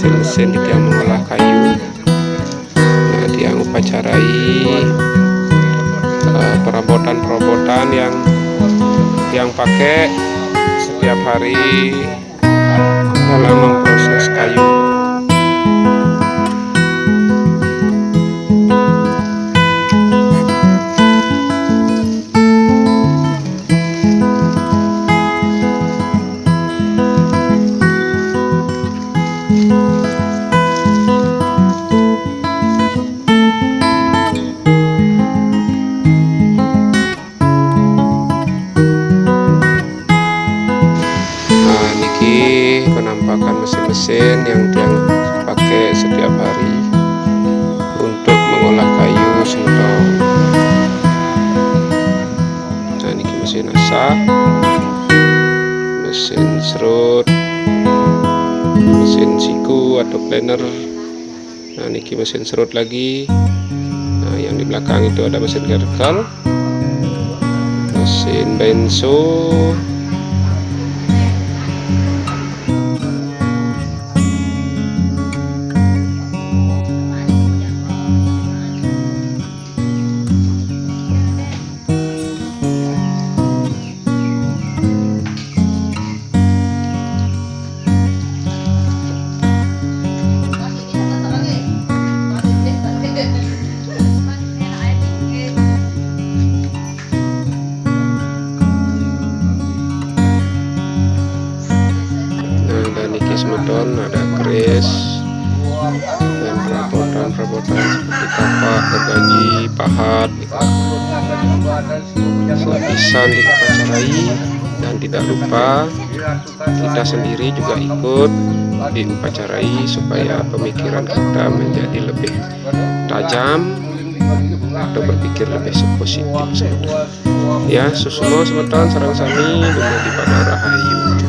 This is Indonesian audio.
mesin-mesin di tiang mengolah kayu. Nah, tiang upacarai perabotan-perabotan yang pakai setiap hari dalam memproses kayu. Penampakan mesin-mesin yang pakai setiap hari untuk mengolah kayu sentong. Nah, ini mesin asap, mesin serut, mesin siku atau planer. Nah, ini mesin serut lagi. Nah, yang di belakang itu ada mesin gerkel, mesin benso. Semedon ada keris dan perabotan seperti kapak, gergaji, pahat, lapisan diupacarai. Dan tidak lupa kita sendiri juga ikut diupacarai supaya pemikiran kita menjadi lebih tajam atau berpikir lebih positif. Ya, susumo semeton sareng sami dumadi pada rahayu.